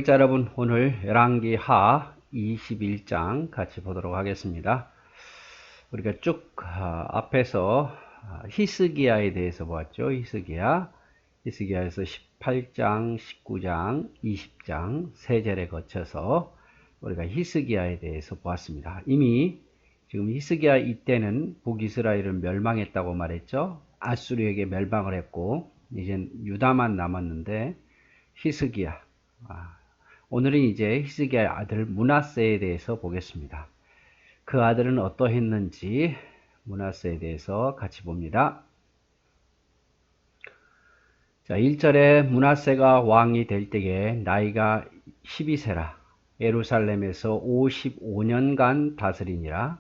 자, 여러분 오늘 열왕기하 21장 같이 보도록 하겠습니다. 우리가 쭉 앞에서 히스기야에 대해서 보았죠. 히스기야에서 18장, 19장, 20장 세 절에 거쳐서 우리가 히스기야에 대해서 보았습니다. 이미 지금 히스기야 이때는 북이스라엘은 멸망했다고 말했죠. 아수르에게 멸망을 했고 이젠 유다만 남았는데 히스기야, 오늘은 이제 히스기야의 아들 므낫세에 대해서 보겠습니다. 그 아들은 어떠했는지 므낫세에 대해서 같이 봅니다. 자, 1절에 므낫세가 왕이 될 때에 나이가 12세라 예루살렘에서 55년간 다스리니라.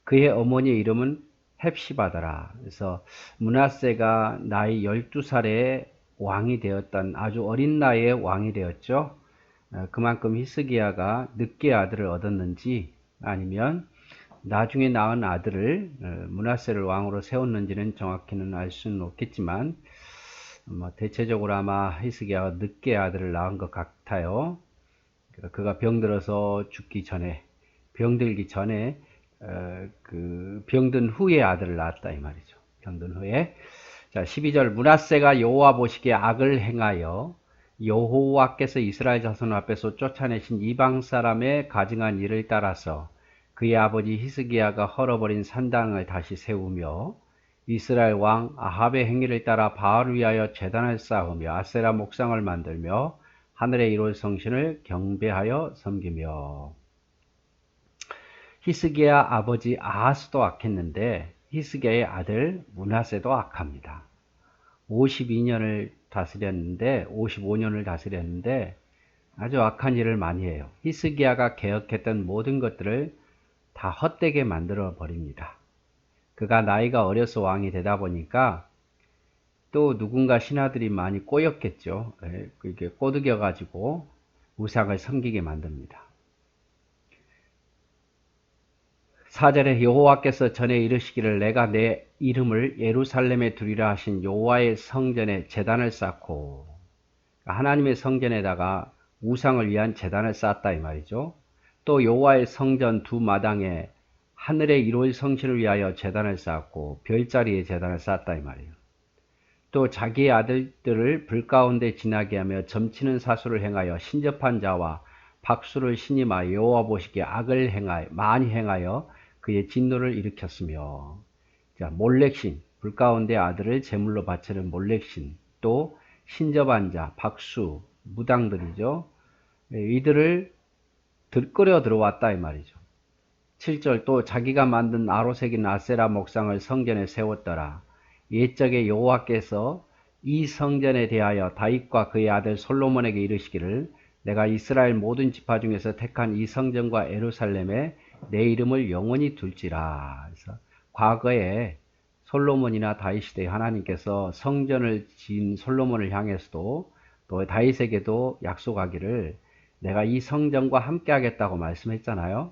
그의 어머니의 이름은 헵시바더라. 그래서 므낫세가 나이 12살에 왕이 되었던 아주 어린 나이에 왕이 되었죠. 그만큼 히스기야가 늦게 아들을 얻었는지 아니면 나중에 낳은 아들을 므낫세를 왕으로 세웠는지는 정확히는 알 수는 없겠지만 대체적으로 아마 히스기야가 늦게 아들을 낳은 것 같아요. 그가 병들어서 죽기 전에, 병들기 전에 그 병든 후에 아들을 낳았다 이 말이죠. 병든 후에. 자, 12절 므낫세가 여호와 보시기에 악을 행하여 여호와께서 이스라엘 자손 앞에서 쫓아내신 이방 사람의 가증한 일을 따라서 그의 아버지 히스기야가 헐어버린 산당을 다시 세우며 이스라엘 왕 아합의 행위를 따라 바알을 위하여 제단을 쌓으며 아세라 목상을 만들며 하늘에 이룰 성신을 경배하여 섬기며. 히스기야 아버지 아하스도 악했는데 히스기야의 아들 므낫세도 악합니다. 52년을 다스렸는데 55년을 다스렸는데 아주 악한 일을 많이 해요. 히스기야가 개혁했던 모든 것들을 다 헛되게 만들어 버립니다. 그가 나이가 어려서 왕이 되다 보니까 또 누군가 신하들이 많이 꼬였겠죠. 그게 꼬드겨 가지고 우상을 섬기게 만듭니다. 4절에 여호와께서 전에 이르시기를 내가 내 이름을 예루살렘에 두리라 하신 여호와의 성전에 제단을 쌓고, 하나님의 성전에다가 우상을 위한 제단을 쌓았다 이 말이죠. 또 여호와의 성전 두 마당에 하늘에 이룰 성신을 위하여 제단을 쌓았고 별자리에 제단을 쌓았다 이 말이에요. 또 자기의 아들들을 불 가운데 지나게 하며 점치는 사수를 행하여 신접한 자와 박수를 신임하여 여호와 보시기에 악을 많이 행하여 그의 진노를 일으켰으며. 자, 몰렉신, 불 가운데 아들을 제물로 바치는 몰렉신, 또 신접한 자, 박수, 무당들이죠. 이들을 끌어 들어왔다 이 말이죠. 7절 또 자기가 만든 아로색인 아세라 목상을 성전에 세웠더라. 옛적에 여호와께서 이 성전에 대하여 다윗과 그의 아들 솔로몬에게 이르시기를 내가 이스라엘 모든 지파 중에서 택한 이 성전과 예루살렘에 내 이름을 영원히 둘지라. 그래서 과거에 솔로몬이나 다윗 시대에 하나님께서 성전을 지은 솔로몬을 향해서도 또 다윗에게도 약속하기를 내가 이 성전과 함께 하겠다고 말씀했잖아요.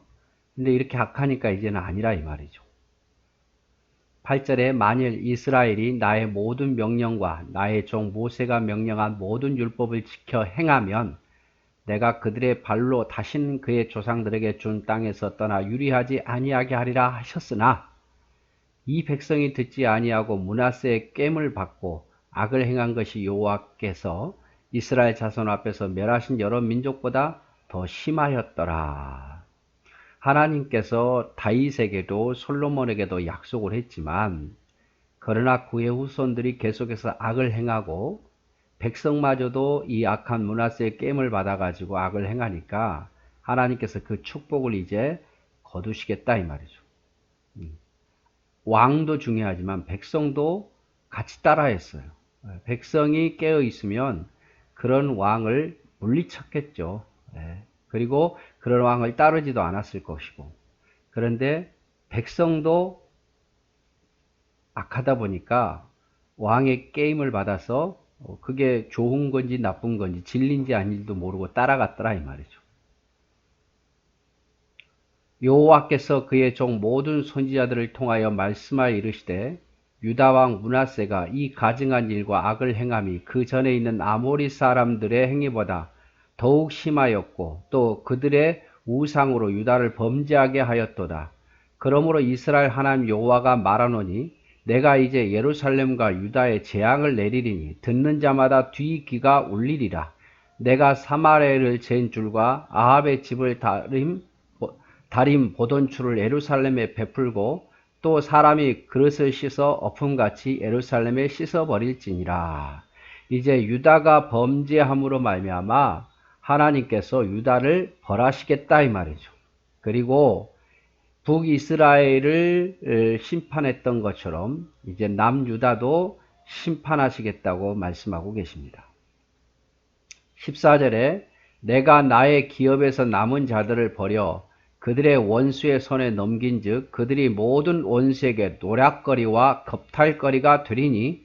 근데 이렇게 악하니까 이제는 아니라 이 말이죠. 8절에 만일 이스라엘이 나의 모든 명령과 나의 종 모세가 명령한 모든 율법을 지켜 행하면 내가 그들의 발로 다신 그의 조상들에게 준 땅에서 떠나 유리하지 아니하게 하리라 하셨으나 이 백성이 듣지 아니하고 므낫세의 깸을 받고 악을 행한 것이 여호와께서 이스라엘 자손 앞에서 멸하신 여러 민족보다 더 심하였더라. 하나님께서 다윗에게도 솔로몬에게도 약속을 했지만 그러나 그의 후손들이 계속해서 악을 행하고 백성마저도 이 악한 므낫세의 깸을 받아가지고 악을 행하니까 하나님께서 그 축복을 이제 거두시겠다 이 말이죠. 왕도 중요하지만 백성도 같이 따라했어요. 백성이 깨어 있으면 그런 왕을 물리쳤겠죠. 그리고 그런 왕을 따르지도 않았을 것이고. 그런데 백성도 악하다 보니까 왕의 깸을 받아서 그게 좋은 건지 나쁜 건지 진리인지 아닌지도 모르고 따라갔더라 이 말이죠. 여호와께서 그의 종 모든 선지자들을 통하여 말씀하여 이르시되 유다 왕 므낫세가 이 가증한 일과 악을 행함이 그 전에 있는 아모리 사람들의 행위보다 더욱 심하였고 또 그들의 우상으로 유다를 범죄하게 하였도다. 그러므로 이스라엘 하나님 여호와가 말하노니 내가 이제 예루살렘과 유다에 재앙을 내리리니 듣는 자마다 뒤 귀가 울리리라. 내가 사마리아를 잰 줄과 아합의 집을 다림 보돈추를 예루살렘에 베풀고 또 사람이 그릇을 씻어 엎음같이 예루살렘에 씻어버릴지니라. 이제 유다가 범죄함으로 말미암아 하나님께서 유다를 벌하시겠다 이 말이죠. 그리고 북이스라엘을 심판했던 것처럼 이제 남유다도 심판하시겠다고 말씀하고 계십니다. 14절에 내가 나의 기업에서 남은 자들을 버려 그들의 원수의 손에 넘긴즉 그들이 모든 원수에게 노략거리와 겁탈거리가 되리니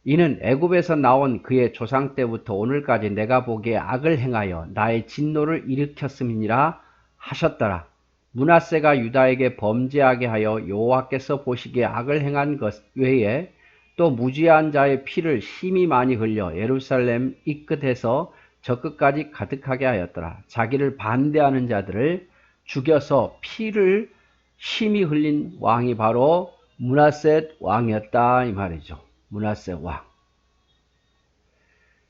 이는 애굽에서 나온 그의 조상 때부터 오늘까지 내가 보기에 악을 행하여 나의 진노를 일으켰음이니라 하셨더라. 므낫세가 유다에게 범죄하게 하여 여호와께서 보시기에 악을 행한 것 외에 또 무죄한 자의 피를 심히 많이 흘려 예루살렘 이 끝에서 저 끝까지 가득하게 하였더라. 자기를 반대하는 자들을 죽여서 피를 심히 흘린 왕이 바로 므낫세 왕이었다 이 말이죠. 므낫세 왕.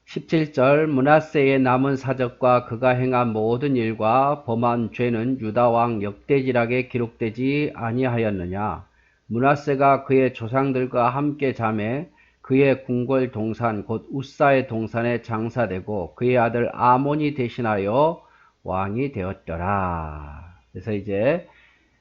17절 므낫세의 남은 사적과 그가 행한 모든 일과 범한 죄는 유다 왕 역대지락에 기록되지 아니하였느냐. 므낫세가 그의 조상들과 함께 잠에 그의 궁궐 동산 곧 우사의 동산에 장사되고 그의 아들 아몬이 대신하여 왕이 되었더라. 그래서 이제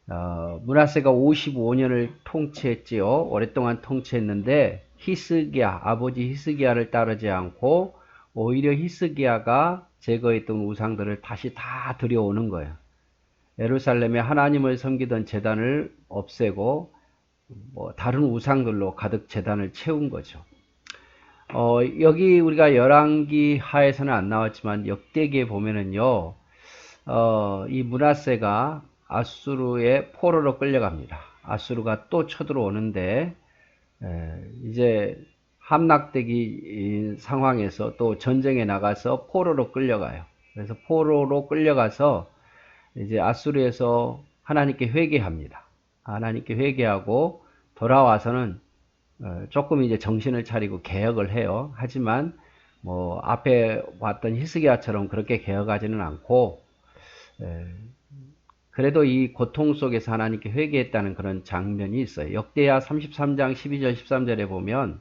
므낫세가 55년을 통치했지요. 오랫동안 통치했는데 히스기야, 아버지 히스기야를 따르지 않고 오히려 히스기야가 제거했던 우상들을 다시 다 들여오는 거예요. 예루살렘에 하나님을 섬기던 제단을 없애고 다른 우상들로 가득 제단을 채운 거죠. 여기 우리가 열왕기 하에서는 안 나왔지만 역대기에 보면은요, 이 므낫세가 아수르의 포로로 끌려갑니다. 아수르가 또 쳐들어오는데 이제 함락되기 상황에서 또 전쟁에 나가서 포로로 끌려가요. 그래서 포로로 끌려가서 이제 아수르에서 하나님께 회개합니다. 하나님께 회개하고 돌아와서는 조금 이제 정신을 차리고 개혁을 해요. 하지만 앞에 봤던 히스기야처럼 그렇게 개혁하지는 않고 그래도 이 고통 속에서 하나님께 회개했다는 그런 장면이 있어요. 역대하 33장 12절 13절에 보면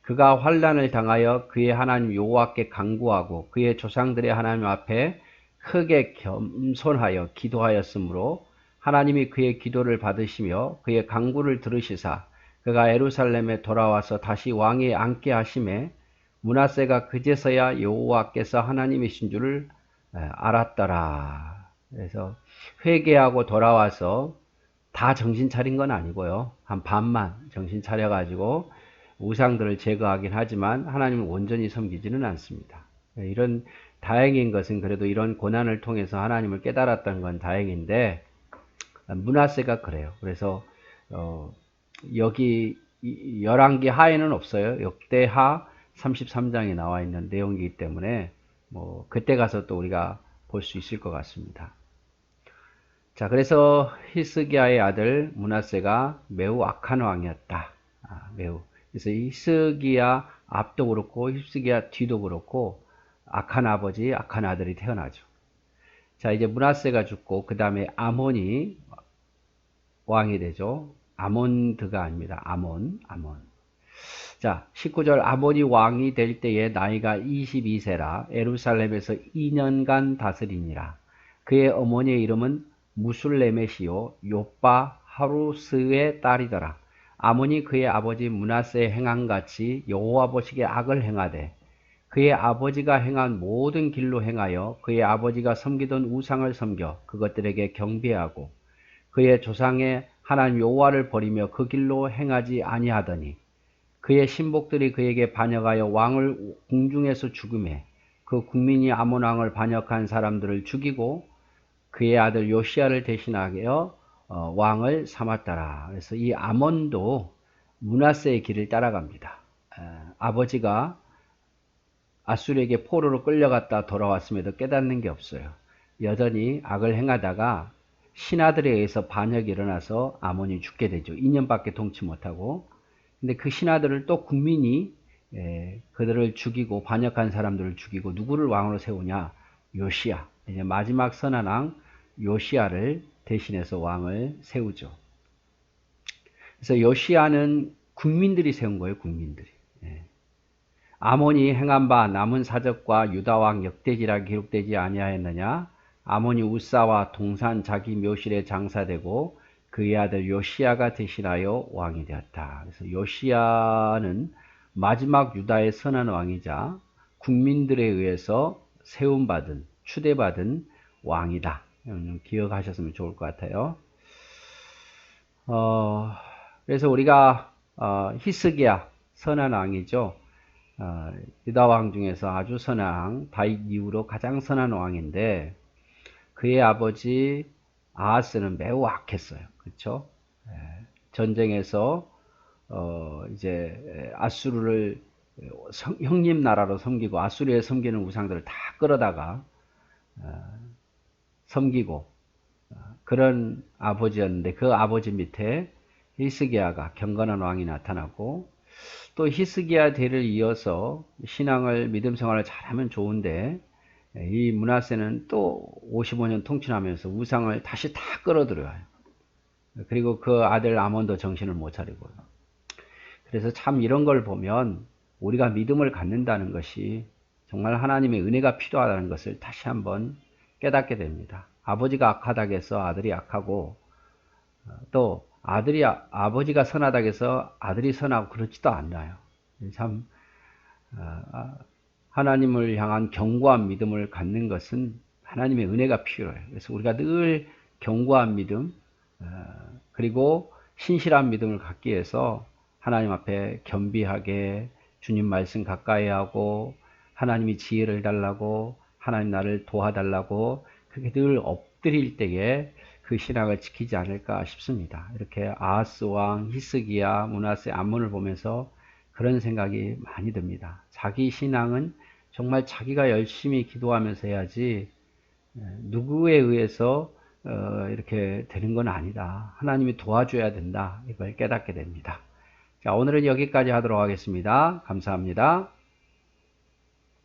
그가 환난을 당하여 그의 하나님 여호와께 간구하고 그의 조상들의 하나님 앞에 크게 겸손하여 기도하였으므로 하나님이 그의 기도를 받으시며 그의 간구를 들으시사 그가 예루살렘에 돌아와서 다시 왕위에 앉게 하심에 므낫세가 그제서야 여호와께서 하나님이신 줄을 알았더라. 그래서 회개하고 돌아와서 다 정신 차린 건 아니고요. 한 반만 정신 차려가지고 우상들을 제거하긴 하지만 하나님을 온전히 섬기지는 않습니다. 이런 다행인 것은 그래도 이런 고난을 통해서 하나님을 깨달았다는 건 다행인데 므낫세가 그래요. 그래서 여기 열왕기 하에는 없어요. 역대하 33장에 나와 있는 내용이기 때문에 그때 가서 또 우리가 볼 수 있을 것 같습니다. 자, 그래서 히스기야의 아들 므낫세가 매우 악한 왕이었다. 매우. 그래서 히스기야 앞도 그렇고 히스기야 뒤도 그렇고 악한 아버지, 악한 아들이 태어나죠. 자, 이제 므낫세가 죽고 그 다음에 아몬이 왕이 되죠. 아몬드가 아닙니다. 아몬. 자, 19절 아몬이 왕이 될 때에 나이가 22세라 예루살렘에서 2년간 다스리니라. 그의 어머니의 이름은 무술레메시요 요빠 하루스의 딸이더라. 아몬이 그의 아버지 므낫세의 행함같이 여호와 보시기에 악을 행하되 그의 아버지가 행한 모든 길로 행하여 그의 아버지가 섬기던 우상을 섬겨 그것들에게 경배하고 그의 조상의 하나님 여호와를 버리며 그 길로 행하지 아니하더니 그의 신복들이 그에게 반역하여 왕을 궁중에서 죽음해 그 국민이 아몬 왕을 반역한 사람들을 죽이고 그의 아들 요시야를 대신하여 왕을 삼았더라. 그래서 이 아몬도 므낫세의 길을 따라갑니다. 아버지가 아수르에게 포로로 끌려갔다 돌아왔음에도 깨닫는 게 없어요. 여전히 악을 행하다가 신하들에 의해서 반역이 일어나서 아몬이 죽게 되죠. 2년밖에 동치 못하고. 근데 그 신하들을 또 국민이 그들을 죽이고 반역한 사람들을 죽이고 누구를 왕으로 세우냐? 요시야. 이제 마지막 선한 왕 요시야를 대신해서 왕을 세우죠. 그래서 요시야는 국민들이 세운 거예요. 국민들이. 아몬이 행한 바 남은 사적과 유다왕 역대기라 기록되지 아니하였느냐? 아몬이 우사와 동산 자기 묘실에 장사되고 그의 아들 요시야가 대신하여 왕이 되었다. 그래서 요시야는 마지막 유다의 선한 왕이자 국민들에 의해서 세움받은 추대받은 왕이다. 기억하셨으면 좋을 것 같아요. 그래서 우리가 히스기야 선한 왕이죠. 유다 왕 중에서 아주 선한 왕, 다윗 이후로 가장 선한 왕인데 그의 아버지 아하스는 매우 악했어요. 그렇죠? 전쟁에서 이제 아수르를 형님 나라로 섬기고 아수르에 섬기는 우상들을 다 끌어다가 섬기고 그런 아버지였는데 그 아버지 밑에 히스기야가 경건한 왕이 나타나고 또 히스기야 대를 이어서 신앙을 믿음 생활을 잘하면 좋은데 이 므낫세는 또 55년 통치하면서 우상을 다시 다 끌어들여요. 그리고 그 아들 아몬도 정신을 못 차리고. 그래서 참 이런 걸 보면 우리가 믿음을 갖는다는 것이 정말 하나님의 은혜가 필요하다는 것을 다시 한번 깨닫게 됩니다. 아버지가 악하다고 해서 아들이 악하고 또 아버지가 선하다고 해서 아들이 선하고 그렇지도 않아요. 참 하나님을 향한 견고한 믿음을 갖는 것은 하나님의 은혜가 필요해요. 그래서 우리가 늘 견고한 믿음 그리고 신실한 믿음을 갖기 위해서 하나님 앞에 겸비하게 주님 말씀 가까이 하고 하나님이 지혜를 달라고 하나님 나를 도와달라고 그렇게 늘 엎드릴 때에 그 신앙을 지키지 않을까 싶습니다. 이렇게 아하스 왕, 히스기야, 므낫세, 아몬을 보면서 그런 생각이 많이 듭니다. 자기 신앙은 정말 자기가 열심히 기도하면서 해야지 누구에 의해서 이렇게 되는 건 아니다. 하나님이 도와줘야 된다. 이걸 깨닫게 됩니다. 자, 오늘은 여기까지 하도록 하겠습니다. 감사합니다.